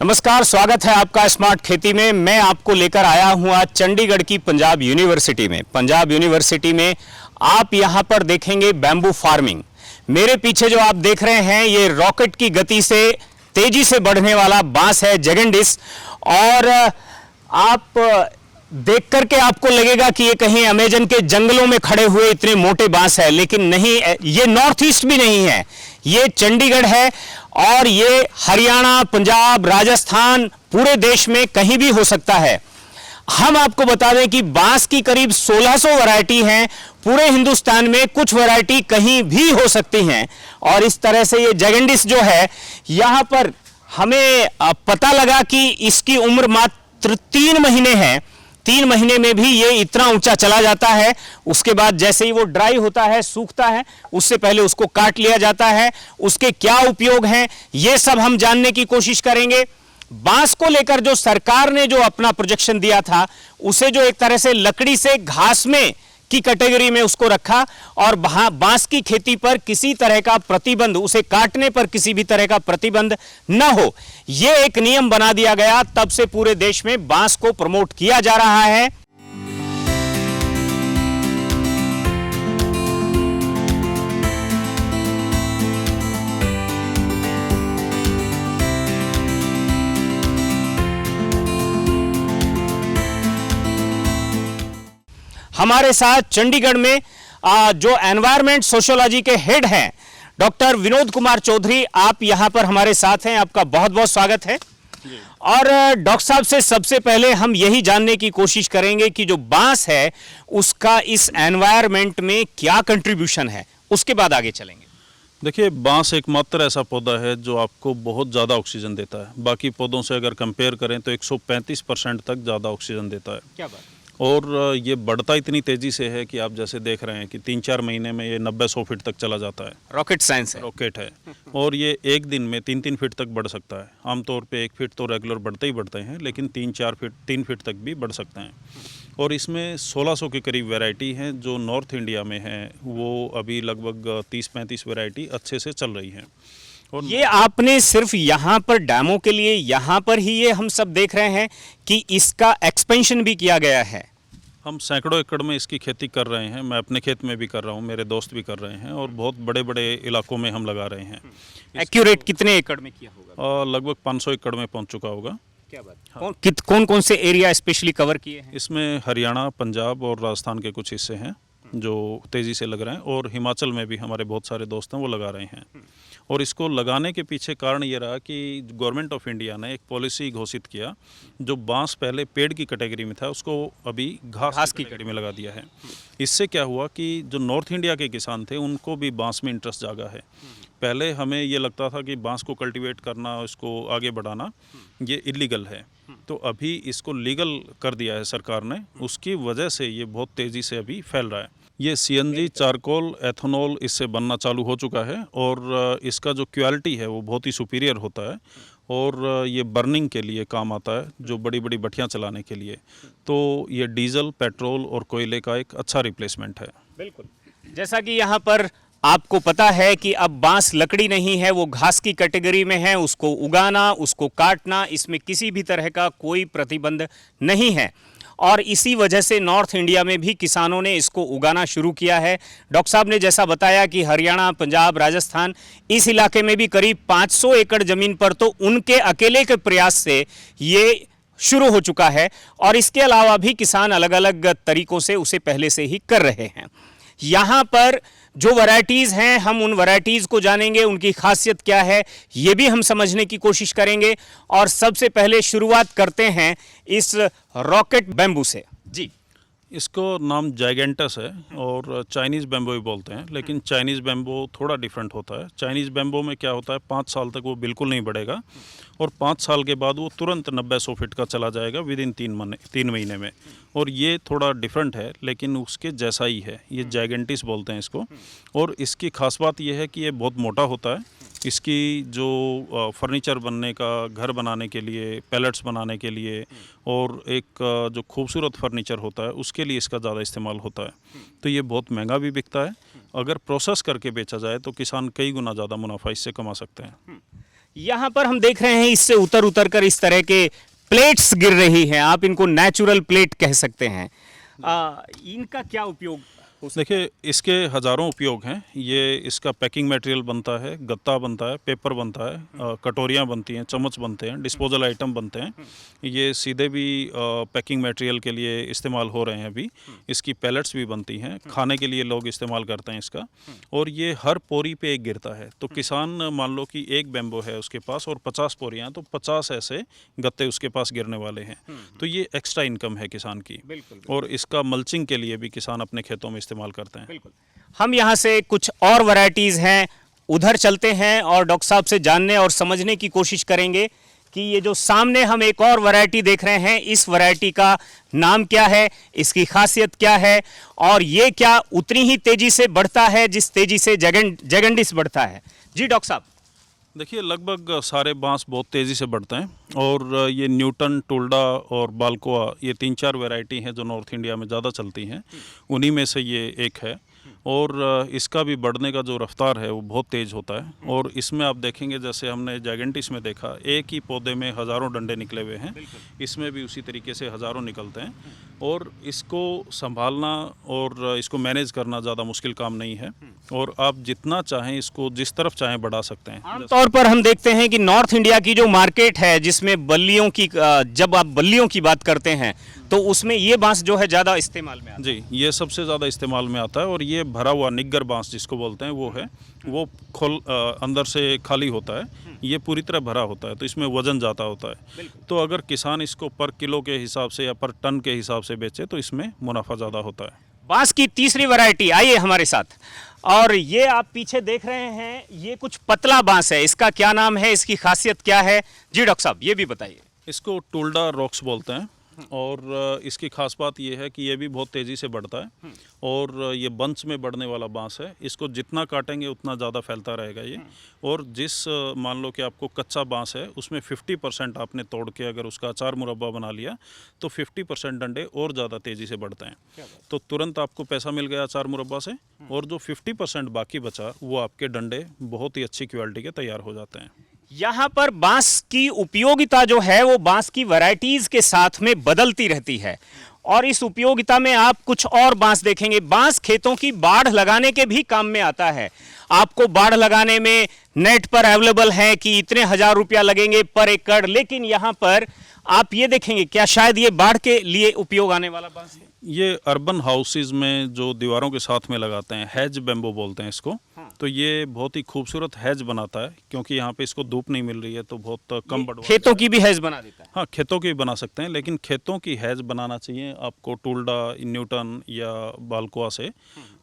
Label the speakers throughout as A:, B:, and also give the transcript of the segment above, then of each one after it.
A: नमस्कार, स्वागत है आपका स्मार्ट खेती में। मैं आपको लेकर आया हूं आज चंडीगढ़ की पंजाब यूनिवर्सिटी में। पंजाब यूनिवर्सिटी में आप यहां पर देखेंगे बैम्बू फार्मिंग। मेरे पीछे जो आप देख रहे हैं ये रॉकेट की गति से तेजी से बढ़ने वाला बांस है जैगेंटिस। और आप देख करके आपको लगेगा कि ये कहीं अमेजन के जंगलों में खड़े हुए इतने मोटे बांस है, लेकिन नहीं, ये नॉर्थ ईस्ट भी नहीं है, ये चंडीगढ़ है। और ये हरियाणा, पंजाब, राजस्थान, पूरे देश में कहीं भी हो सकता है। हम आपको बता दें कि बांस की करीब 1600 वैरायटी हैं पूरे हिंदुस्तान में, कुछ वैरायटी कहीं भी हो सकती हैं। और इस तरह से ये जैगेंटिस जो है, यहां पर हमें पता लगा कि इसकी उम्र मात्र 3 महीने है। 3 महीने में भी ये इतना ऊंचा चला जाता है। उसके बाद जैसे ही वो ड्राई होता है, सूखता है, उससे पहले उसको काट लिया जाता है। उसके क्या उपयोग हैं ये सब हम जानने की कोशिश करेंगे। बांस को लेकर जो सरकार ने जो अपना प्रोजेक्शन दिया था, उसे जो एक तरह से लकड़ी से घास में की कैटेगरी में उसको रखा और बांस की खेती पर किसी तरह का प्रतिबंध, उसे काटने पर किसी भी तरह का प्रतिबंध न हो, यह एक नियम बना दिया गया। तब से पूरे देश में बांस को प्रमोट किया जा रहा है। हमारे साथ चंडीगढ़ में जो एनवायरमेंट सोशियोलॉजी के हेड हैं डॉक्टर विनोद कुमार चौधरी, आप यहां पर हमारे साथ हैं। आपका बहुत बहुत स्वागत है। और डॉक्टर साहब से सबसे पहले हम यही जानने की कोशिश करेंगे कि जो बांस है उसका इस एनवायरमेंट में क्या कंट्रीब्यूशन है, उसके बाद आगे चलेंगे।
B: देखिए, बांस एकमात्र ऐसा पौधा है जो आपको बहुत ज़्यादा ऑक्सीजन देता है। बाकी पौधों से अगर कंपेयर करें तो 135% तक ज़्यादा ऑक्सीजन देता है।
A: क्या बात।
B: और ये बढ़ता इतनी तेज़ी से है कि आप जैसे देख रहे हैं कि 3-4 महीने में ये 90-100 फीट तक चला जाता है।
A: रॉकेट साइंस है।
B: रॉकेट है। और ये एक दिन में 3-3 फीट तक बढ़ सकता है। आमतौर पे 1 फीट तो रेगुलर बढ़ते ही बढ़ते हैं, लेकिन 3-4 फीट, 3 फीट तक भी बढ़ सकते हैं। और इसमें 1600 के करीब वैरायटी हैं जो नॉर्थ इंडिया में हैं। वो अभी लगभग 30-35 वैरायटी अच्छे से चल रही हैं। और
A: ये आपने सिर्फ यहाँ पर डैमो के लिए यहाँ पर ही ये हम सब देख रहे हैं कि इसका एक्सपेंशन भी किया गया है?
B: हम सैकड़ों एकड़ में इसकी खेती कर रहे हैं। मैं अपने खेत में भी कर रहा हूँ, मेरे दोस्त भी कर रहे हैं, और बहुत बड़े बड़े इलाकों में हम लगा रहे हैं।
A: एक्यूरेट कितने एकड़ में किया होगा?
B: लगभग 500 एकड़ में पहुँच चुका होगा।
A: क्या बात। हाँ। कौन कौन से एरिया स्पेशली कवर किए हैं?
B: इसमें हरियाणा, पंजाब और राजस्थान के कुछ हिस्से हैं जो तेज़ी से लग रहे हैं, और हिमाचल में भी हमारे बहुत सारे दोस्त हैं वो लगा रहे हैं। और इसको लगाने के पीछे कारण ये रहा कि गवर्नमेंट ऑफ इंडिया ने एक पॉलिसी घोषित किया। जो बांस पहले पेड़ की कैटेगरी में था, उसको अभी घास की कैटेगरी में लगा दिया है। इससे क्या हुआ कि जो नॉर्थ इंडिया के किसान थे उनको भी बांस में इंटरेस्ट जागा है। पहले हमें ये लगता था कि बांस को कल्टीवेट करना, इसको आगे बढ़ाना ये इलीगल है, तो अभी इसको लीगल कर दिया है सरकार ने। उसकी वजह से ये बहुत तेज़ी से अभी फैल रहा है। ये CNG, चारकोल, एथेनॉल इससे बनना चालू हो चुका है। और इसका जो क्वालिटी है वो बहुत ही सुपीरियर होता है। और ये बर्निंग के लिए काम आता है, जो बड़ी बड़ी भट्टियाँ चलाने के लिए। तो ये डीजल, पेट्रोल और कोयले का एक अच्छा रिप्लेसमेंट है।
A: बिल्कुल। जैसा कि यहाँ पर आपको पता है कि अब बांस लकड़ी नहीं है, वो घास की कैटेगरी में है। उसको उगाना, उसको काटना, इसमें किसी भी तरह का कोई प्रतिबंध नहीं है। और इसी वजह से नॉर्थ इंडिया में भी किसानों ने इसको उगाना शुरू किया है। डॉक्टर साहब ने जैसा बताया कि हरियाणा, पंजाब, राजस्थान, इस इलाके में भी करीब 500 एकड़ ज़मीन पर तो उनके अकेले के प्रयास से ये शुरू हो चुका है। और इसके अलावा भी किसान अलग अलग तरीक़ों से उसे पहले से ही कर रहे हैं। यहाँ पर जो वैरायटीज़ हैं, हम उन वैरायटीज़ को जानेंगे, उनकी खासियत क्या है ये भी हम समझने की कोशिश करेंगे। और सबसे पहले शुरुआत करते हैं इस रॉकेट बैम्बू से। जी,
B: इसको नाम जैगेंटस है और चाइनीज़ बैम्बो भी बोलते हैं, लेकिन चाइनीज़ बैम्बो थोड़ा डिफरेंट होता है। चाइनीज़ बैम्बो में क्या होता है, 5 साल तक वो बिल्कुल नहीं बढ़ेगा, और 5 साल के बाद वो तुरंत 90-100 फीट का चला जाएगा विदिन 3 महीने में। और ये थोड़ा डिफरेंट है, लेकिन उसके जैसा ही है। ये जैगेंटिस बोलते हैं इसको। और इसकी खास बात ये है कि ये बहुत मोटा होता है। इसकी जो फर्नीचर बनने का, घर बनाने के लिए, पैलेट्स बनाने के लिए, और एक जो खूबसूरत फर्नीचर होता है उसके लिए इसका ज़्यादा इस्तेमाल होता है। तो ये बहुत महंगा भी बिकता है। अगर प्रोसेस करके बेचा जाए तो किसान कई गुना ज़्यादा मुनाफा इससे कमा सकते हैं।
A: यहाँ पर हम देख रहे हैं इससे उतर उतर कर इस तरह के प्लेट्स गिर रही हैं, आप इनको नेचुरल प्लेट कह सकते हैं। इनका क्या उपयोग?
B: देखिए, इसके हज़ारों उपयोग हैं। ये इसका पैकिंग मटेरियल बनता है, गत्ता बनता है, पेपर बनता है, कटोरियाँ बनती हैं, चम्मच बनते हैं, डिस्पोजल आइटम बनते हैं। ये सीधे भी पैकिंग मटेरियल के लिए इस्तेमाल हो रहे हैं अभी। इसकी पैलेट्स भी बनती हैं, खाने के लिए लोग इस्तेमाल करते हैं इसका। और ये हर पोरी पे एक गिरता है, तो किसान मान लो कि एक बैम्बो है उसके पास और 50 पोरियाँ हैं, तो 50 ऐसे गत्ते उसके पास गिरने वाले हैं। तो ये एक्स्ट्रा इनकम है किसान की। और इसका मल्चिंग के लिए भी किसान अपने खेतों में इस्तेमाल करते हैं।
A: बिल्कुल। हम यहाँ से कुछ और वैरायटीज हैं, उधर चलते हैं और डॉक्टर साहब से जानने और समझने की कोशिश करेंगे कि ये जो सामने हम एक और वैरायटी देख रहे हैं, इस वैरायटी का नाम क्या है, इसकी खासियत क्या है और ये क्या उतनी ही तेजी से बढ़ता है जिस तेजी से जैगेंटिस बढ़ता है? जी डॉक्टर साहब।
B: देखिए, लगभग सारे बांस बहुत तेज़ी से बढ़ते हैं और ये न्यूटन, टोल्डा और बाल्कोआ, ये 3-4 वैरायटी हैं जो नॉर्थ इंडिया में ज़्यादा चलती हैं। उन्हीं में से ये एक है और इसका भी बढ़ने का जो रफ्तार है वो बहुत तेज़ होता है। और इसमें आप देखेंगे, जैसे हमने जैगेंटिस में देखा, एक ही पौधे में हज़ारों डंडे निकले हुए हैं, इसमें भी उसी तरीके से हज़ारों निकलते हैं। और इसको संभालना और इसको मैनेज करना ज़्यादा मुश्किल काम नहीं है और आप जितना चाहें इसको जिस तरफ चाहें बढ़ा सकते हैं।
A: आमतौर पर हम देखते हैं कि नॉर्थ इंडिया की जो मार्केट है, जिसमें बल्लियों की, जब आप बल्लियों की बात करते हैं तो उसमें ये बांस जो है ज़्यादा इस्तेमाल में आता है।
B: जी, ये सबसे ज़्यादा इस्तेमाल में आता है और ये भरा हुआ निग्गर बांस जिसको बोलते हैं वो है। वो अंदर से खाली होता है, ये पूरी तरह भरा होता है, तो इसमें वजन ज़्यादा होता है। तो अगर किसान इसको पर किलो के हिसाब से या पर टन के हिसाब से बेचे तो इसमें मुनाफा ज़्यादा होता है।
A: बांस की तीसरी वैरायटी आइए हमारे साथ। और ये आप पीछे देख रहे हैं, ये कुछ पतला बांस है, इसका क्या नाम है, इसकी खासियत क्या है? जी डॉक्टर साहब, ये भी बताइए।
B: इसको टोल्डा रॉक्स बोलते हैं और इसकी खास बात ये है कि ये भी बहुत तेज़ी से बढ़ता है और ये बंच में बढ़ने वाला बांस है। इसको जितना काटेंगे उतना ज़्यादा फैलता रहेगा ये। और जिस मान लो कि आपको कच्चा बांस है उसमें 50% आपने तोड़ के अगर उसका अचार मुरब्बा बना लिया तो 50% डंडे और ज़्यादा तेज़ी से बढ़ते हैं। तो तुरंत आपको पैसा मिल गया अचार मुरब्बा से और जो 50% बाकी बचा वो आपके डंडे बहुत ही अच्छी क्वालिटी के तैयार हो जाते हैं।
A: यहाँ पर बांस की उपयोगिता जो है वो बांस की वैरायटीज के साथ में बदलती रहती है और इस उपयोगिता में आप कुछ और बांस देखेंगे। बांस खेतों की बाढ़ लगाने के भी काम में आता है। आपको बाढ़ लगाने में नेट पर अवेलेबल है कि इतने हजार रुपया लगेंगे पर एकड़, लेकिन यहाँ पर आप ये देखेंगे, क्या शायद ये बाढ़ के लिए उपयोग आने वाला बांस है?
B: ये अर्बन हाउसेज में जो दीवारों के साथ में लगाते हैं, हैज बैम्बो बोलते हैं इसको। तो ये बहुत ही खूबसूरत हैज बनाता है क्योंकि यहाँ पे इसको धूप नहीं मिल रही है तो बहुत कम बढ़वा।
A: खेतों की भी हैज बना देता है?
B: हाँ, खेतों की भी बना सकते हैं, लेकिन खेतों की हैज बनाना चाहिए आपको टोल्डा, न्यूटन या बाल्कोआ से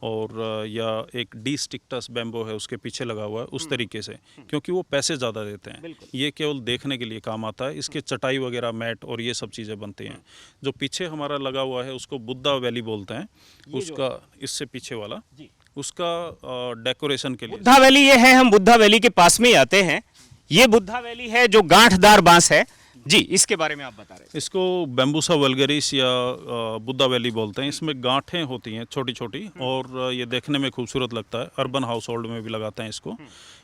B: और या एक डी स्टिक्टस बैम्बो है उसके पीछे लगा हुआ है उस तरीके से, क्योंकि वो पैसे ज़्यादा देते हैं। ये केवल देखने के लिए काम आता है। इसके चटाई वगैरह, मैट और ये सब चीज़ें बनती हैं। जो पीछे हमारा लगा हुआ है उसको बुद्धा वैली बोलते हैं, उसका इससे पीछे वाला उसका डेकोरेशन के लिए।
A: बुद्धा वैली ये है, हम बुद्धा वैली के पास में ही आते हैं। ये बुद्धा वैली है जो गांठदार बांस है। जी, इसके बारे में आप बता रहे थे।
B: इसको बैम्बूसा वल्गरिस या बुद्धा वैली बोलते हैं। इसमें गांठें होती हैं छोटी छोटी और ये देखने में खूबसूरत लगता है। अर्बन हाउस होल्ड में भी लगाते हैं इसको।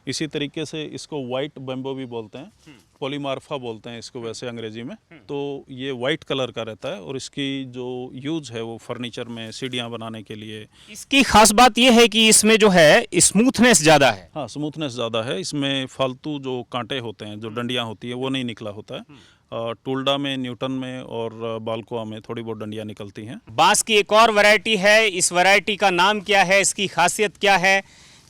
B: इसी तरीके से इसको वाइट बैम्बो भी बोलते हैं, पॉलीमार्फा बोलते हैं इसको वैसे अंग्रेजी में। तो ये वाइट कलर का रहता है और इसकी जो यूज है वो फर्नीचर में, सीढ़ियाँ बनाने के लिए।
A: इसकी खास बात ये है कि इसमें जो है स्मूथनेस ज़्यादा है।
B: हाँ, स्मूथनेस ज़्यादा है। इसमें फालतू जो कांटे होते हैं, जो डंडियाँ होती है, वो नहीं निकला होता है। टोल्डा में, न्यूटन में और बाल्कोआ में थोड़ी बहुत डंडियाँ निकलती हैं।
A: बांस की एक और वैरायटी है। इस वैरायटी का नाम क्या है, इसकी खासियत क्या है,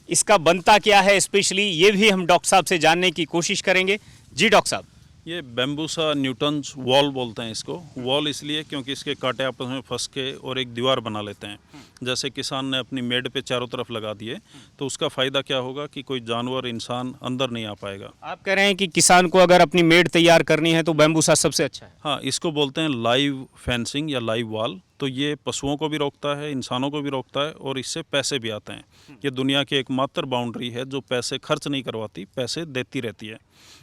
A: इसका बनता क्या है स्पेशली, ये भी हम डॉक्टर साहब से जानने की कोशिश करेंगे। जी डॉक्टर साहब।
B: ये बैम्बूसा न्यूटन्स वॉल बोलते हैं इसको। वॉल इसलिए क्योंकि इसके कांटे आपस में फंस के और एक दीवार बना लेते हैं। जैसे किसान ने अपनी मेड़ पे चारों तरफ लगा दिए तो उसका फ़ायदा क्या होगा कि कोई जानवर, इंसान अंदर नहीं आ पाएगा।
A: आप कह रहे हैं कि किसान को अगर अपनी मेड़ तैयार करनी है तो बैम्बूसा सबसे अच्छा है?
B: हाँ, इसको बोलते हैं लाइव फेंसिंग या लाइव वॉल। तो ये पशुओं को भी रोकता है, इंसानों को भी रोकता है और इससे पैसे भी आते हैं। ये दुनिया की एकमात्र बाउंड्री है जो पैसे खर्च नहीं करवाती, पैसे देती रहती है।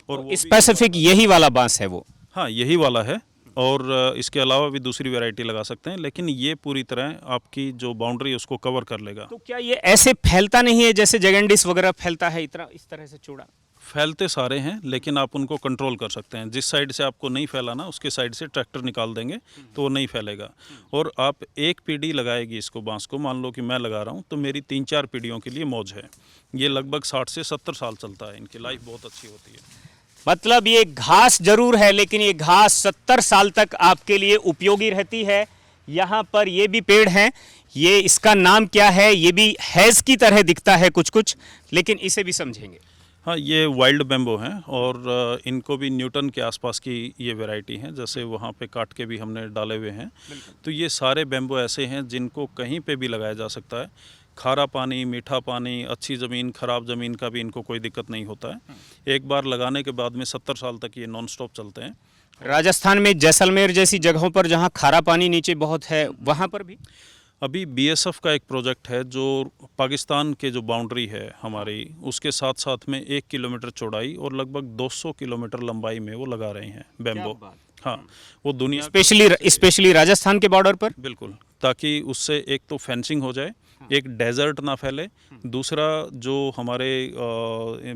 B: और
A: तो स्पेसिफिक यही वाला बांस है वो?
B: हाँ, यही वाला है और इसके अलावा भी दूसरी वैरायटी लगा सकते हैं, लेकिन ये पूरी तरह आपकी जो बाउंड्री है उसको कवर कर लेगा।
A: तो क्या ये ऐसे फैलता नहीं है जैसे जैगेंटिस वगैरह फैलता है, इतना इस तरह से चौड़ा?
B: फैलते सारे हैं, लेकिन आप उनको कंट्रोल कर सकते हैं। जिस साइड से आपको नहीं फैलाना उसके साइड से ट्रैक्टर निकाल देंगे तो वो नहीं फैलेगा। और आप एक पीढ़ी लगाएगी इसको, बांस को, मान लो कि मैं लगा रहा हूँ तो मेरी 3-4 पीढ़ियों के लिए मौज है। ये लगभग 60 से 70 साल चलता है, इनकी लाइफ बहुत अच्छी होती है।
A: मतलब ये घास जरूर है, लेकिन ये घास 70 साल तक आपके लिए उपयोगी रहती है। यहाँ पर ये भी पेड़ हैं, ये इसका नाम क्या है? ये भी हैज़ की तरह दिखता है कुछ कुछ, लेकिन इसे भी समझेंगे।
B: हाँ, ये वाइल्ड बेम्बो हैं और इनको भी न्यूटन के आसपास की ये वैरायटी है। जैसे वहाँ पे काट के भी हमने डाले हुए हैं। तो ये सारे बेम्बो ऐसे हैं जिनको कहीं पे भी लगाया जा सकता है। खारा पानी, मीठा पानी, अच्छी ज़मीन, ख़राब ज़मीन का भी इनको कोई दिक्कत नहीं होता है। एक बार लगाने के बाद में 70 साल तक ये नॉन स्टॉप चलते हैं।
A: राजस्थान में जैसलमेर जैसी जगहों पर जहाँ खारा पानी नीचे बहुत है, वहाँ पर भी
B: अभी बीएसएफ का एक प्रोजेक्ट है जो पाकिस्तान के जो बाउंड्री है हमारी, उसके साथ साथ में 1 किलोमीटर चौड़ाई और लगभग 200 किलोमीटर लंबाई में वो लगा रहे हैं बेम्बो। हाँ, वो दुनिया
A: स्पेशली राजस्थान के बॉर्डर पर,
B: बिल्कुल, ताकि उससे एक तो फेंसिंग हो जाए, एक डेजर्ट ना फैले, दूसरा जो हमारे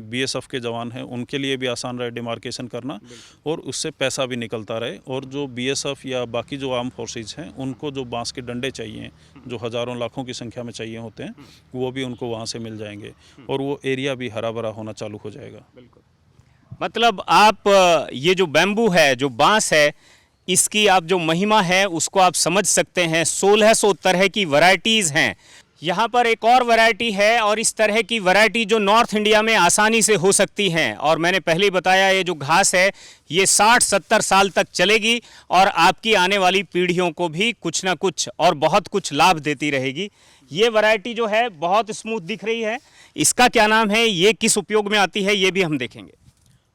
B: बीएसएफ के जवान हैं उनके लिए भी आसान रहे डिमार्केशन करना, और उससे पैसा भी निकलता रहे। और जो बीएसएफ या बाकी जो आर्म फोर्सेज हैं उनको जो बांस के डंडे चाहिए, जो हज़ारों लाखों की संख्या में चाहिए होते हैं, वो भी उनको वहाँ से मिल जाएंगे और वो एरिया भी हरा भरा होना चालू हो जाएगा।
A: मतलब आप ये जो बैम्बू है, जो बांस है, इसकी आप जो महिमा है उसको आप समझ सकते हैं। 1600 तरह की वैरायटीज़ हैं। यहाँ पर एक और वैरायटी है, और इस तरह की वैरायटी जो नॉर्थ इंडिया में आसानी से हो सकती हैं। और मैंने पहले ही बताया, ये जो घास है ये 60-70 साल तक चलेगी और आपकी आने वाली पीढ़ियों को भी कुछ ना कुछ और बहुत कुछ लाभ देती रहेगी। ये वैरायटी जो है बहुत स्मूथ दिख रही है। इसका क्या नाम है, ये किस उपयोग में आती है, ये भी हम देखेंगे।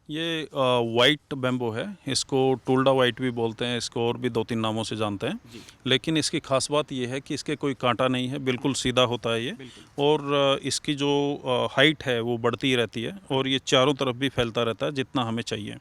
B: ये वाइट बेम्बो है, इसको टूल्डा वाइट भी बोलते हैं, इसको और भी 2-3 नामों से जानते हैं। लेकिन इसकी खास बात ये है कि इसके कोई कांटा नहीं है, बिल्कुल सीधा होता है ये। और इसकी जो हाइट है वो बढ़ती रहती है और ये चारों तरफ भी फैलता रहता है जितना हमें चाहिए।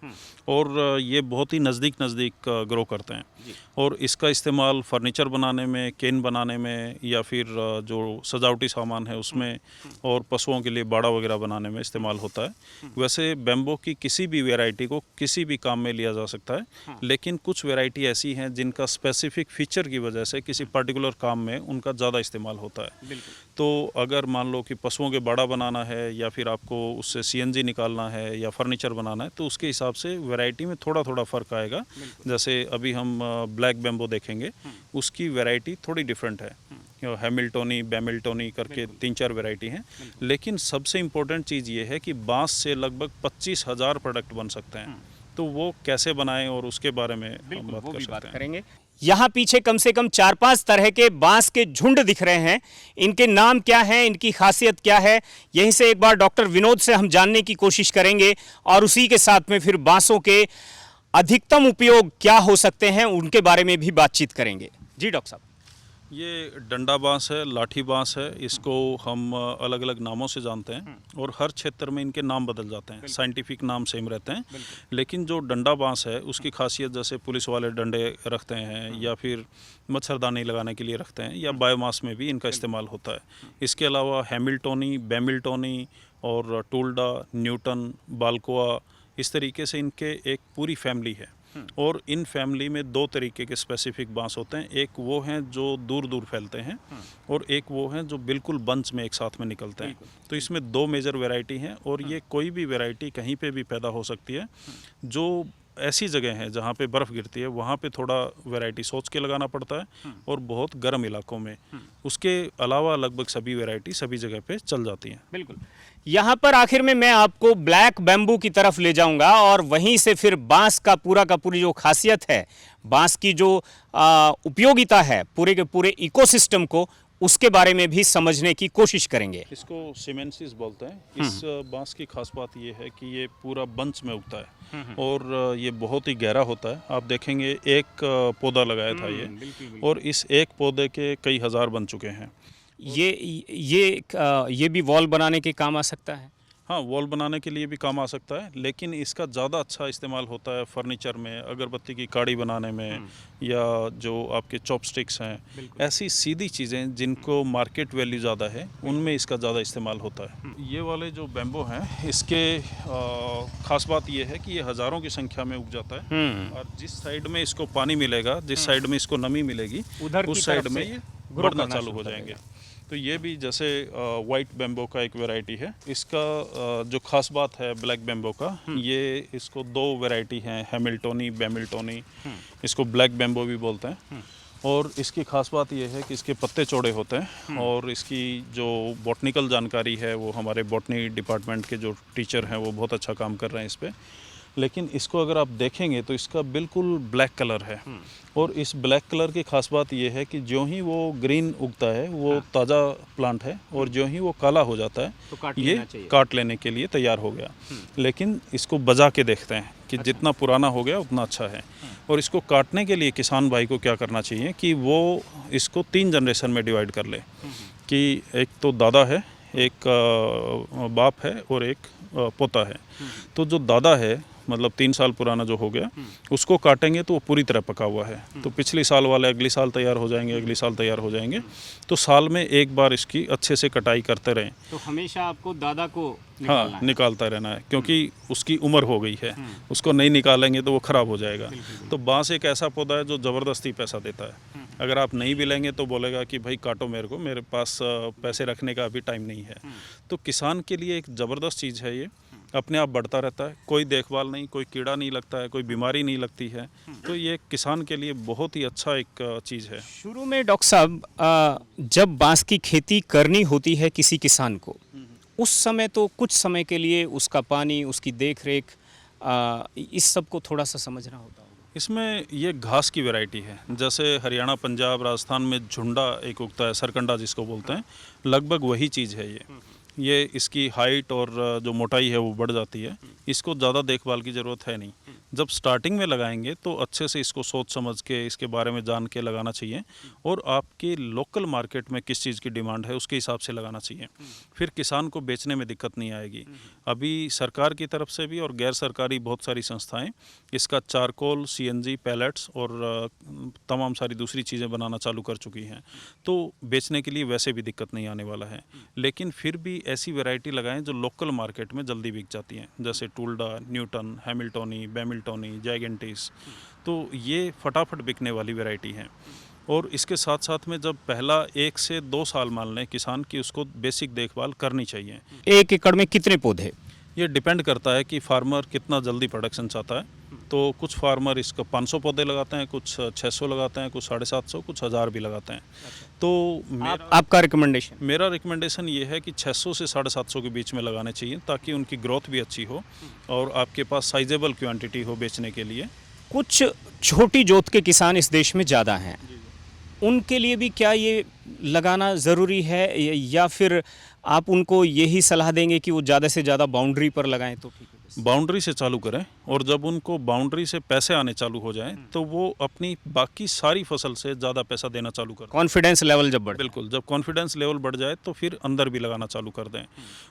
B: और ये बहुत ही नज़दीक ग्रो करते हैं। और इसका इस्तेमाल फर्नीचर बनाने में, केन बनाने में, या फिर जो सजावटी सामान है उसमें, और पशुओं के लिए बाड़ा वगैरह बनाने में इस्तेमाल होता है। वैसे बेम्बो की किसी भी वैरायटी को किसी भी काम में लिया जा सकता है, लेकिन कुछ वैरायटी ऐसी हैं जिनका स्पेसिफिक फीचर की वजह से किसी पर्टिकुलर काम में उनका ज़्यादा इस्तेमाल होता है। तो अगर मान लो कि पशुओं के बाड़ा बनाना है या फिर आपको उससे सीएनजी निकालना है या फर्नीचर बनाना है, तो उसके हिसाब से वैरायटी में थोड़ा थोड़ा फ़र्क आएगा। जैसे अभी हम ब्लैक बेम्बो देखेंगे, उसकी वैरायटी थोड़ी डिफरेंट है। हैमिल्टोनी, बैमिल्टोनी करके 3-4 वैरायटी हैं। लेकिन सबसे इम्पोर्टेंट चीज़ ये है कि बांस से लगभग 25,000 प्रोडक्ट बन सकते हैं। तो वो कैसे बनाएं और उसके बारे में हम बात कर सकते हैं।
A: करेंगे। यहाँ पीछे कम से कम 4-5 तरह के बांस के झुंड दिख रहे हैं। इनके नाम क्या हैं, इनकी खासियत क्या है, यहीं से एक बार डॉक्टर विनोद से हम जानने की कोशिश करेंगे, और उसी के साथ में फिर बांसों के अधिकतम उपयोग क्या हो सकते हैं उनके बारे में भी बातचीत करेंगे। जी डॉक्टर साहब।
B: ये डंडा बांस है, लाठी बांस है, इसको हम अलग अलग नामों से जानते हैं और हर क्षेत्र में इनके नाम बदल जाते हैं। साइंटिफिक नाम सेम रहते हैं, लेकिन जो डंडा बांस है उसकी खासियत, जैसे पुलिस वाले डंडे रखते हैं या फिर मच्छरदानी लगाने के लिए रखते हैं, या बायोमास में भी इनका इस्तेमाल होता है। इसके अलावा हैमिल्टोनी, बैमिल्टोनी और टूल्डा, न्यूटन, बाल्कोआ, इस तरीके से इनके एक पूरी फैमिली है। और इन फैमिली में 2 तरीके के स्पेसिफिक बांस होते हैं। एक वो हैं जो दूर दूर फैलते हैं, और एक वो हैं जो बिल्कुल बंच में एक साथ में निकलते हैं। तो इसमें 2 मेजर वैरायटी हैं, और ये कोई भी वैरायटी कहीं पे भी पैदा हो सकती है। जो ऐसी जगह है जहाँ पे बर्फ़ गिरती है, वहाँ पे थोड़ा वैरायटी सोच के लगाना पड़ता है, और बहुत गर्म इलाकों में। उसके अलावा लगभग सभी वैरायटी सभी जगह पे चल जाती हैं।
A: बिल्कुल। यहाँ पर आखिर में मैं आपको ब्लैक बैम्बू की तरफ ले जाऊंगा, और वहीं से फिर बांस का पूरी जो खासियत है, बांस की जो उपयोगिता है पूरे के पूरे इकोसिस्टम को, उसके बारे में भी समझने की कोशिश करेंगे।
B: इसको सीमेंसिस बोलते हैं। इस बांस की खास बात ये है कि ये पूरा बंच में उगता है, और ये बहुत ही गहरा होता है। आप देखेंगे एक पौधा लगाया था ये, और इस एक पौधे के कई हज़ार बन चुके हैं।
A: ये भी वॉल बनाने के काम आ सकता है।
B: हाँ, वॉल बनाने के लिए भी काम आ सकता है, लेकिन इसका ज़्यादा अच्छा इस्तेमाल होता है फर्नीचर में, अगरबत्ती की काड़ी बनाने में, या जो आपके चॉपस्टिक्स हैं, ऐसी सीधी चीज़ें जिनको मार्केट वैल्यू ज़्यादा है, उनमें इसका ज़्यादा इस्तेमाल होता है। ये वाले जो बैम्बो हैं, इसके ख़ास बात ये है कि ये हज़ारों की संख्या में उग जाता है, और जिस साइड में इसको पानी मिलेगा, जिस साइड में इसको नमी मिलेगी, उस साइड में ये बढ़ना चालू हो जाएंगे। तो ये भी जैसे वाइट बैम्बो का एक वैरायटी है। इसका जो खास बात है ब्लैक बैम्बो का, ये इसको दो वैरायटी हैं, हैमिल्टोनी, बैमिल्टोनी, इसको ब्लैक बैम्बो भी बोलते हैं। और इसकी खास बात ये है कि इसके पत्ते चौड़े होते हैं, और इसकी जो बॉटनिकल जानकारी है वो हमारे बॉटनी डिपार्टमेंट के जो टीचर हैं वो बहुत अच्छा काम कर रहे हैं इस पर। लेकिन इसको अगर आप देखेंगे तो इसका बिल्कुल ब्लैक कलर है, और इस ब्लैक कलर की खास बात यह है कि जो ही वो ग्रीन उगता है वो ताज़ा प्लांट है, और जो ही वो काला हो जाता है तो ये काट लेने के लिए तैयार हो गया। लेकिन इसको बजा के देखते हैं कि जितना पुराना हो गया उतना अच्छा है। और इसको काटने के लिए किसान भाई को क्या करना चाहिए कि वो इसको 3 जनरेशन में डिवाइड कर ले, कि एक तो दादा है, एक बाप है, और एक पोता है। तो जो दादा है, मतलब 3 साल पुराना जो हो गया, उसको काटेंगे तो वो पूरी तरह पका हुआ है, तो पिछले साल वाले अगले साल तैयार हो जाएंगे, अगले साल तैयार हो जाएंगे। तो साल में एक बार इसकी अच्छे से कटाई करते रहें।
A: तो हमेशा आपको दादा को
B: हाँ, निकालता रहना है, क्योंकि उसकी उम्र हो गई है, उसको नहीं निकालेंगे तो वो ख़राब हो जाएगा। तो बांस एक ऐसा पौधा है जो ज़बरदस्ती पैसा देता है। अगर आप नहीं भी लेंगे तो बोलेगा कि भाई काटो मेरे को, मेरे पास पैसे रखने का अभी टाइम नहीं है। तो किसान के लिए एक ज़बरदस्त चीज़ है, ये अपने आप बढ़ता रहता है, कोई देखभाल नहीं, कोई कीड़ा नहीं लगता है, कोई बीमारी नहीं लगती है। तो ये किसान के लिए बहुत ही अच्छा एक चीज़ है।
A: शुरू में डॉक्टर साहब जब बांस की खेती करनी होती है किसी किसान को, उस समय तो कुछ समय के लिए उसका पानी, उसकी देख रेख, इस सब को थोड़ा सा समझना होता है।
B: इसमें ये घास की वैरायटी है, जैसे हरियाणा, पंजाब, राजस्थान में झुंडा एक उगता है, सरकंडा जिसको बोलते हैं, लगभग वही चीज़ है ये इसकी हाइट और जो मोटाई है वो बढ़ जाती है। इसको ज़्यादा देखभाल की ज़रूरत है नहीं। जब स्टार्टिंग में लगाएंगे तो अच्छे से इसको सोच समझ के, इसके बारे में जान के लगाना चाहिए, और आपके लोकल मार्केट में किस चीज़ की डिमांड है उसके हिसाब से लगाना चाहिए। फिर किसान को बेचने में दिक्कत नहीं आएगी। अभी सरकार की तरफ से भी और गैर सरकारी बहुत सारी संस्थाएं इसका चारकोल, CNG, पैलेट्स और तमाम सारी दूसरी चीज़ें बनाना चालू कर चुकी हैं। तो बेचने के लिए वैसे भी दिक्कत नहीं आने वाला है। लेकिन फिर भी ऐसी वैरायटी लगाएं जो लोकल मार्केट में जल्दी बिक जाती हैं, जैसे टूल्डा, न्यूटन, हैमिल्टोनी, बैमिल्टोनी, जाइगेंटिस। तो ये फटाफट बिकने वाली वैरायटी हैं। और इसके साथ साथ में जब पहला 1 से 2 साल मान लें किसान की, उसको बेसिक देखभाल करनी चाहिए।
A: 1 एकड़ में कितने पौधे?
B: ये डिपेंड करता है कि फार्मर कितना जल्दी प्रोडक्शन चाहता है। तो कुछ फार्मर इसका 500 पौधे लगाते हैं, कुछ 600 लगाते हैं, कुछ 750, कुछ 1000 भी लगाते हैं। तो
A: आपका रिकमेंडेशन?
B: मेरा रिकमेंडेशन ये है कि 600 से 750 के बीच में लगाने चाहिए, ताकि उनकी ग्रोथ भी अच्छी हो और आपके पास साइजेबल क्वांटिटी हो बेचने के लिए।
A: कुछ छोटी जोत के किसान इस देश में ज़्यादा हैं, उनके लिए भी क्या ये लगाना ज़रूरी है, या फिर आप उनको यही सलाह देंगे कि वो ज़्यादा से ज़्यादा बाउंड्री पर लगाएं तो ठीक है?
B: बाउंड्री से चालू करें, और जब उनको बाउंड्री से पैसे आने चालू हो जाएं तो वो अपनी बाकी सारी फसल से ज़्यादा पैसा देना चालू कर।
A: कॉन्फिडेंस लेवल जब बढ़े,
B: बिल्कुल, जब कॉन्फिडेंस लेवल बढ़ जाए तो फिर अंदर भी लगाना चालू कर दें।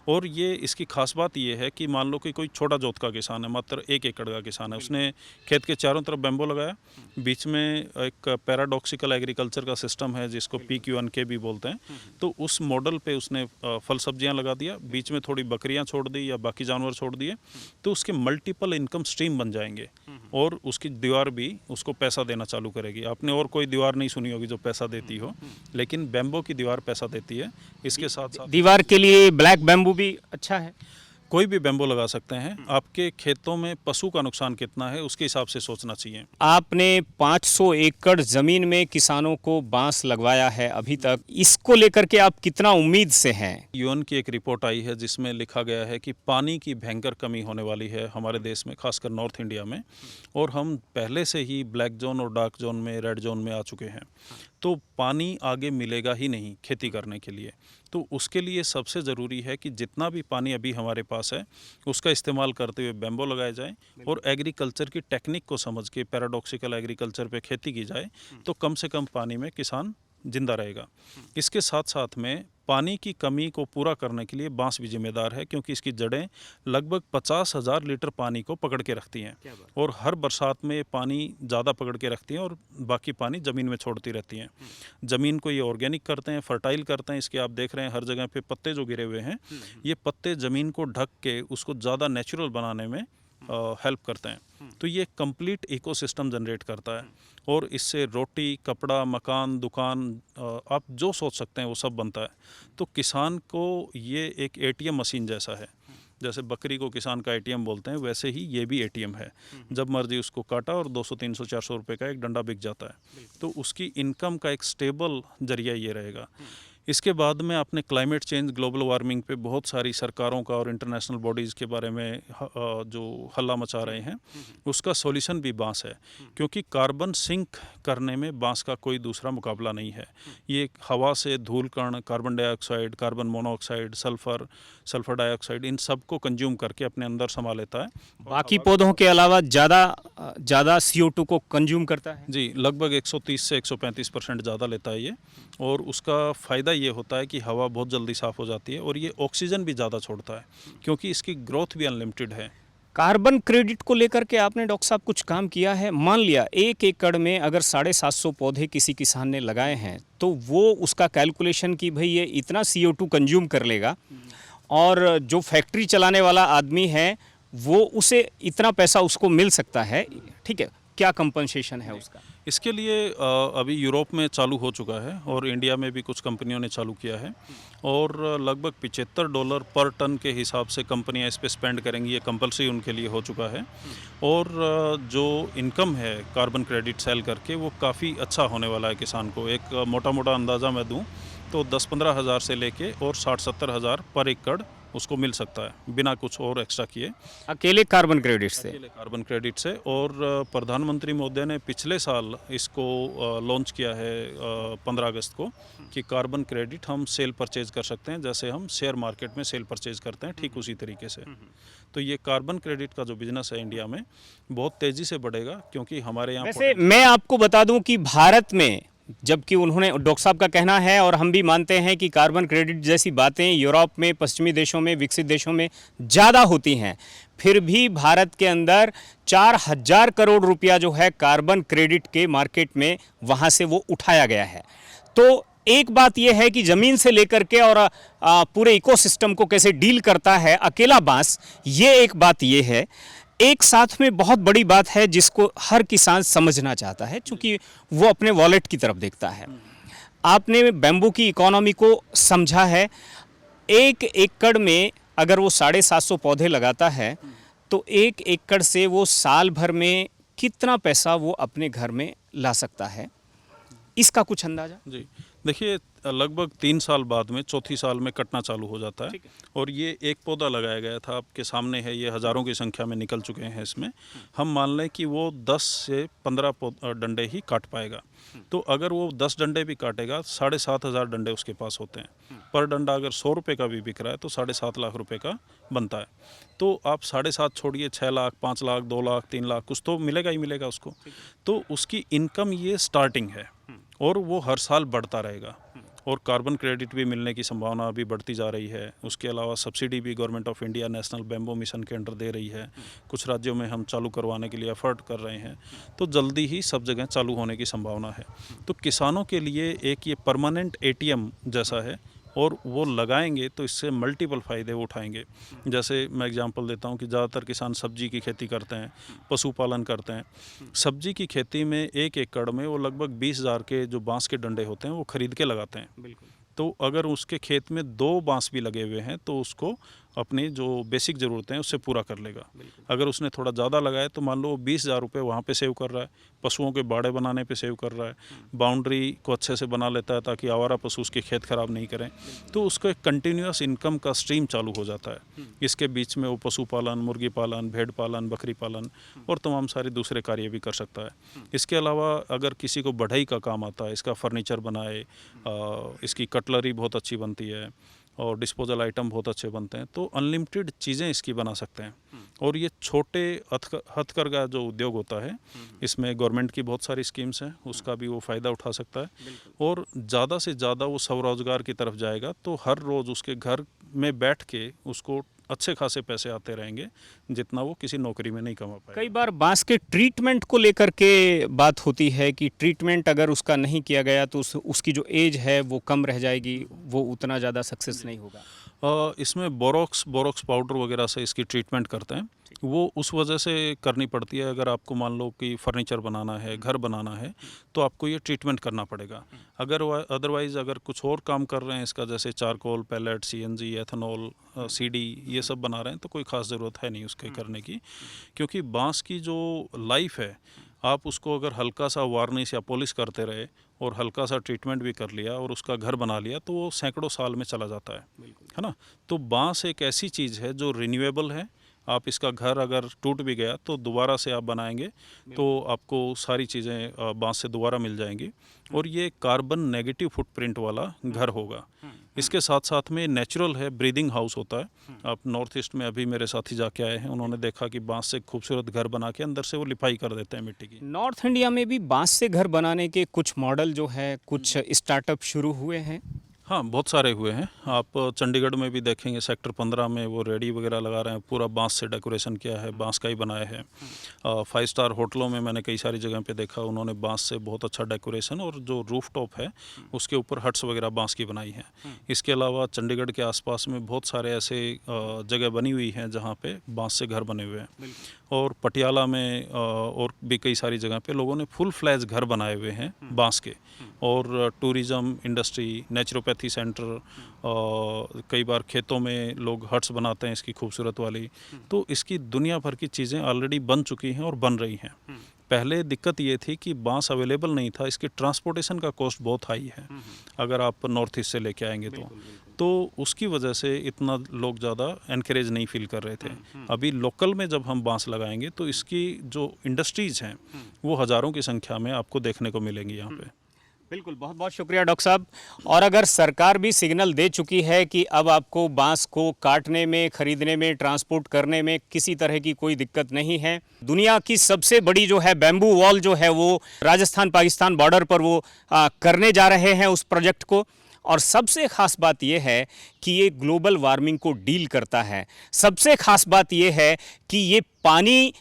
B: और ये इसकी खास बात ये है कि मान लो कि कोई छोटा जोत का किसान है, मात्र 1 एकड़ का किसान है, उसने खेत के चारों तरफ बैम्बो लगाया, बीच में एक पैराडॉक्सिकल एग्रीकल्चर का सिस्टम है जिसको PQNK भी बोलते हैं। तो उस मॉडल पे उसने फल सब्जियां लगा दिया, बीच में थोड़ी बकरियां छोड़ दी या बाकी जानवर छोड़ दिए, तो उसके मल्टीपल इनकम स्ट्रीम बन जाएंगे, और उसकी दीवार भी उसको पैसा देना चालू करेगी। आपने और कोई दीवार नहीं सुनी होगी जो पैसा देती हो, लेकिन बैम्बो की दीवार पैसा देती है। इसके साथ साथ
A: दीवार के लिए ब्लैक बैम्बू भी अच्छा है।
B: कोई भी बैम्बो लगा सकते हैं। आपके खेतों में पशु का नुकसान कितना है उसके हिसाब से सोचना चाहिए।
A: आपने 500 एकड़ ज़मीन में किसानों को बांस लगवाया है अभी तक, इसको लेकर के आप कितना उम्मीद से हैं?
B: UN की एक रिपोर्ट आई है जिसमें लिखा गया है कि पानी की भयंकर कमी होने वाली है हमारे देश में, खासकर नॉर्थ इंडिया में, और हम पहले से ही ब्लैक जोन और डार्क जोन में, रेड जोन में आ चुके हैं। तो पानी आगे मिलेगा ही नहीं खेती करने के लिए। तो उसके लिए सबसे ज़रूरी है कि जितना भी पानी अभी हमारे पास है उसका इस्तेमाल करते हुए बैम्बो लगाए जाए, और एग्रीकल्चर की टेक्निक को समझ के पैराडॉक्सिकल एग्रीकल्चर पे खेती की जाए, तो कम से कम पानी में किसान जिंदा रहेगा। इसके साथ साथ में पानी की कमी को पूरा करने के लिए बांस भी जिम्मेदार है, क्योंकि इसकी जड़ें लगभग 50,000 लीटर पानी को पकड़ के रखती हैं और हर बरसात में पानी ज़्यादा पकड़ के रखती हैं और बाकी पानी ज़मीन में छोड़ती रहती हैं। ज़मीन को ये ऑर्गेनिक करते हैं, फर्टाइल करते हैं। इसके आप देख रहे हैं हर जगह पे पत्ते जो गिरे हुए हैं, ये पत्ते ज़मीन को ढक के उसको ज़्यादा नेचुरल बनाने में हेल्प करते हैं। तो ये कंप्लीट इकोसिस्टम जनरेट करता है और इससे रोटी, कपड़ा, मकान, दुकान, आप जो सोच सकते हैं वो सब बनता है। तो किसान को ये एक एटीएम मशीन जैसा है। जैसे बकरी को किसान का एटीएम बोलते हैं, वैसे ही ये भी एटीएम है। जब मर्जी उसको काटा और 200, 300, 400 रुपए का एक डंडा बिक जाता है। तो उसकी इनकम का एक स्टेबल जरिया ये रहेगा। इसके बाद में आपने क्लाइमेट चेंज, ग्लोबल वार्मिंग पे बहुत सारी सरकारों का और इंटरनेशनल बॉडीज़ के बारे में जो हल्ला मचा रहे हैं, उसका सॉल्यूशन भी बांस है, क्योंकि कार्बन सिंक करने में बांस का कोई दूसरा मुकाबला नहीं है। ये हवा से धूल कण, carbon dioxide, carbon monoxide, sulphur dioxide, इन सब को कंज्यूम करके अपने अंदर समा लेता है।
A: बाकी पौधों के अलावा ज़्यादा CO2 को कंज्यूम करता है।
B: जी, लगभग 130 से 135% ज़्यादा लेता है ये। और उसका फ़ायदा ये होता है कि हवा बहुत जल्दी साफ़ हो जाती है और ये ऑक्सीजन भी ज़्यादा छोड़ता है, क्योंकि इसकी ग्रोथ भी अनलिमिटेड है।
A: कार्बन क्रेडिट को लेकर के आपने डॉक्टर साहब कुछ काम किया है? मान लिया 1 एकड़ में अगर 750 पौधे किसी किसान ने लगाए हैं, तो वो उसका कैलकुलेशन कि भाई ये इतना CO2 कंज्यूम कर लेगा, और जो फैक्ट्री चलाने वाला आदमी है वो उसे इतना पैसा उसको मिल सकता है, ठीक है, क्या कंपनसेशन है उसका?
B: इसके लिए अभी यूरोप में चालू हो चुका है और इंडिया में भी कुछ कंपनियों ने चालू किया है, और लगभग $75 पर टन के हिसाब से कंपनियां इस पे स्पेंड करेंगी। ये कंपलसरी उनके लिए हो चुका है। और जो इनकम है कार्बन क्रेडिट सेल करके, वो काफ़ी अच्छा होने वाला है किसान को। एक मोटा मोटा अंदाज़ा मैं दूँ तो 10-15 हज़ार से लेके और 60-70 हज़ार पर एकड़ उसको मिल सकता है, बिना कुछ और एक्स्ट्रा किए,
A: अकेले कार्बन क्रेडिट से।
B: अकेले कार्बन क्रेडिट से। और प्रधानमंत्री महोदय ने पिछले साल इसको लॉन्च किया है 15 अगस्त को, कि कार्बन क्रेडिट हम सेल परचेज कर सकते हैं, जैसे हम शेयर मार्केट में सेल परचेज करते हैं, ठीक उसी तरीके से। तो ये कार्बन क्रेडिट का जो बिजनेस है इंडिया में बहुत तेज़ी से बढ़ेगा, क्योंकि हमारे यहाँ
A: वैसे मैं आपको बता दूं कि भारत में, जबकि उन्होंने, डॉक्टर साहब का कहना है और हम भी मानते हैं कि कार्बन क्रेडिट जैसी बातें यूरोप में, पश्चिमी देशों में, विकसित देशों में ज़्यादा होती हैं, फिर भी भारत के अंदर 4,000 करोड़ रुपया जो है कार्बन क्रेडिट के मार्केट में वहाँ से वो उठाया गया है। तो एक बात यह है कि ज़मीन से लेकर के और पूरे इकोसिस्टम को कैसे डील करता है अकेला बांस, ये एक बात ये है। एक साथ में बहुत बड़ी बात है जिसको हर किसान समझना चाहता है, क्योंकि वो अपने वॉलेट की तरफ देखता है। आपने बैम्बू की इकोनॉमी को समझा है। 1 एकड़ में अगर वो 750 पौधे लगाता है, तो 1 एकड़ से वो साल भर में कितना पैसा वो अपने घर में ला सकता है, इसका कुछ अंदाजा?
B: जी, देखिए, लगभग 3 साल बाद में, चौथी साल में कटना चालू हो जाता है। और ये एक पौधा लगाया गया था, आपके सामने है, ये हज़ारों की संख्या में निकल चुके हैं इसमें। हम मान लें कि वो 10 से 15 डंडे ही काट पाएगा। तो अगर वो 10 डंडे भी काटेगा, 7,500 डंडे उसके पास होते हैं। पर डंडा अगर 100 रुपये का भी बिक रहा है तो 7.5 लाख रुपए का बनता है। तो आप 7.5 छोड़िए, 6 लाख, 5 लाख, 2 लाख, 3 लाख, कुछ तो मिलेगा ही मिलेगा उसको। तो उसकी इनकम ये स्टार्टिंग है और वो हर साल बढ़ता रहेगा। और कार्बन क्रेडिट भी मिलने की संभावना अभी बढ़ती जा रही है। उसके अलावा सब्सिडी भी government of India national bamboo mission के अंडर दे रही है। कुछ राज्यों में हम चालू करवाने के लिए एफर्ट कर रहे हैं, तो जल्दी ही सब जगह चालू होने की संभावना है। तो किसानों के लिए एक ये परमानेंट एटीएम जैसा है, और वो लगाएंगे तो इससे मल्टीपल फ़ायदे उठाएंगे। जैसे मैं एग्जांपल देता हूँ कि ज़्यादातर किसान सब्जी की खेती करते हैं, पशुपालन करते हैं। सब्जी की खेती में 1 एकड़ में वो लगभग 20,000 के जो बांस के डंडे होते हैं वो खरीद के लगाते हैं।
A: बिल्कुल।
B: तो अगर उसके खेत में 2 बांस भी लगे हुए हैं तो उसको अपनी जो बेसिक ज़रूरतें हैं उससे पूरा कर लेगा। अगर उसने थोड़ा ज़्यादा लगाया तो मान लो 20,000 रुपये वहाँ पे सेव कर रहा है, पशुओं के बाड़े बनाने पे सेव कर रहा है, बाउंड्री को अच्छे से बना लेता है ताकि आवारा पशु उसके खेत खराब नहीं करें। तो उसको एक कंटिन्यूस इनकम का स्ट्रीम चालू हो जाता है। इसके बीच में वो पशुपालन, मुर्गी पालन, भेड़ पालन, बकरी पालन और तमाम सारे दूसरे कार्य भी कर सकता है। इसके अलावा अगर किसी को बढ़ई का काम आता है, इसका फर्नीचर बनाए, इसकी कटलरी बहुत अच्छी बनती है, और डिस्पोजल आइटम बहुत अच्छे बनते हैं। तो अनलिमिटेड चीज़ें इसकी बना सकते हैं। और ये छोटे हथकरघा जो उद्योग होता है, इसमें गवर्नमेंट की बहुत सारी स्कीम्स हैं, उसका भी वो फ़ायदा उठा सकता है। और ज़्यादा से ज़्यादा वो स्वरोजगार की तरफ जाएगा, तो हर रोज़ उसके घर में बैठ के उसको अच्छे खासे पैसे आते रहेंगे, जितना वो किसी नौकरी में नहीं कमा पाएगा।
A: कई बार बांस के ट्रीटमेंट को लेकर के बात होती है कि ट्रीटमेंट अगर उसका नहीं किया गया तो उसकी जो एज है वो कम रह जाएगी, वो उतना ज़्यादा सक्सेस नहीं होगा।
B: इसमें बोरोक्स पाउडर वगैरह से इसकी ट्रीटमेंट करते हैं। वो उस वजह से करनी पड़ती है, अगर आपको मान लो कि फर्नीचर बनाना है, घर बनाना है, तो आपको ये ट्रीटमेंट करना पड़ेगा। अगर अदरवाइज़ अगर कुछ और काम कर रहे हैं इसका, जैसे charcoal, pellet, CNG, ethanol, CD, ये सब बना रहे हैं, तो कोई ख़ास ज़रूरत है नहीं उसके करने की। क्योंकि बांस की जो लाइफ है, आप उसको अगर हल्का सा वार्निश या पॉलिश करते रहे और हल्का सा ट्रीटमेंट भी कर लिया और उसका घर बना लिया, तो वो सैकड़ों साल में चला जाता है ना। तो बांस एक ऐसी चीज़ है जो रिन्यूएबल है। आप इसका घर अगर टूट भी गया तो दोबारा से आप बनाएंगे तो आपको सारी चीज़ें बांस से दोबारा मिल जाएंगी। और ये कार्बन नेगेटिव फुटप्रिंट वाला घर होगा। इसके साथ साथ में नेचुरल है, ब्रीदिंग हाउस होता है। आप नॉर्थ ईस्ट में अभी मेरे साथी जाके आए हैं, उन्होंने देखा कि बांस से खूबसूरत घर बना के अंदर से वो लिपाई कर देते हैं मिट्टी की।
A: नॉर्थ इंडिया में भी बांस से घर बनाने के कुछ मॉडल जो है, कुछ स्टार्टअप शुरू हुए हैं।
B: हाँ, बहुत सारे हुए हैं। आप चंडीगढ़ में भी देखेंगे, सेक्टर 15 में वो रेडी वगैरह लगा रहे हैं, पूरा बांस से डेकोरेशन किया है, बांस का ही बनाया है। 5 स्टार होटलों में मैंने कई सारी जगह पे देखा, उन्होंने बांस से बहुत अच्छा डेकोरेशन, और जो रूफ टॉप है उसके ऊपर हट्स वगैरह बांस की बनाई है। इसके अलावा चंडीगढ़ के आसपास में बहुत सारे ऐसे जगह बनी हुई हैं जहाँ पे बांस से घर बने हुए हैं। और पटियाला में और भी कई सारी जगह पे लोगों ने फुल फ्लैज घर बनाए हुए हैं बांस के। और टूरिज़्म इंडस्ट्री, नेचुरोपैथी सेंटर, कई बार खेतों में लोग हट्स बनाते हैं इसकी खूबसूरत वाली। तो इसकी दुनिया भर की चीज़ें ऑलरेडी बन चुकी हैं और बन रही हैं। पहले दिक्कत ये थी कि बांस अवेलेबल नहीं था, इसकी ट्रांसपोर्टेशन का कॉस्ट बहुत हाई है अगर आप नॉर्थ ईस्ट से लेके आएंगे तो उसकी वजह से इतना लोग ज़्यादा एनकरेज नहीं फील कर रहे थे। अभी लोकल में जब हम बांस लगाएंगे तो इसकी जो इंडस्ट्रीज़ हैं वो हज़ारों की संख्या में आपको देखने को मिलेंगी यहाँ पे।
A: बिल्कुल, बहुत बहुत शुक्रिया डॉक्टर साहब। और अगर सरकार भी सिग्नल दे चुकी है कि अब आपको बांस को काटने में, खरीदने में, ट्रांसपोर्ट करने में किसी तरह की कोई दिक्कत नहीं है। दुनिया की सबसे बड़ी जो है बैम्बू वॉल जो है वो राजस्थान पाकिस्तान बॉर्डर पर वो करने जा रहे हैं उस प्रोजेक्ट को। और सबसे ख़ास बात यह है कि ये ग्लोबल वार्मिंग को डील करता है। सबसे ख़ास बात यह है कि ये पानी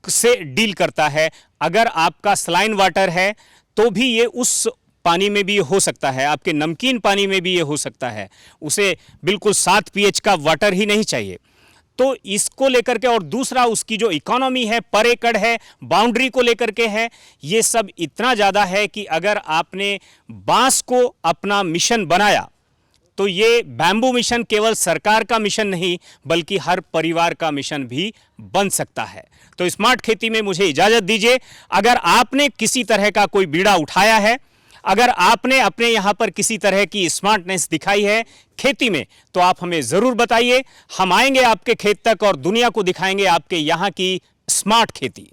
A: से डील करता है। अगर आपका सलाइन वाटर है तो भी ये उस पानी में भी हो सकता है, आपके नमकीन पानी में भी ये हो सकता है। उसे बिल्कुल 7 pH का वाटर ही नहीं चाहिए। तो इसको लेकर के, और दूसरा उसकी जो इकोनॉमी है, पर एकड़ है, बाउंड्री को लेकर के है, ये सब इतना ज़्यादा है कि अगर आपने बांस को अपना मिशन बनाया तो ये बैम्बू मिशन केवल सरकार का मिशन नहीं बल्कि हर परिवार का मिशन भी बन सकता है। तो स्मार्ट खेती में मुझे इजाज़त दीजिए। अगर आपने किसी तरह का कोई बीड़ा उठाया है, अगर आपने अपने यहाँ पर किसी तरह की स्मार्टनेस दिखाई है खेती में, तो आप हमें ज़रूर बताइए। हम आएंगे आपके खेत तक और दुनिया को दिखाएंगे आपके यहाँ की स्मार्ट खेती।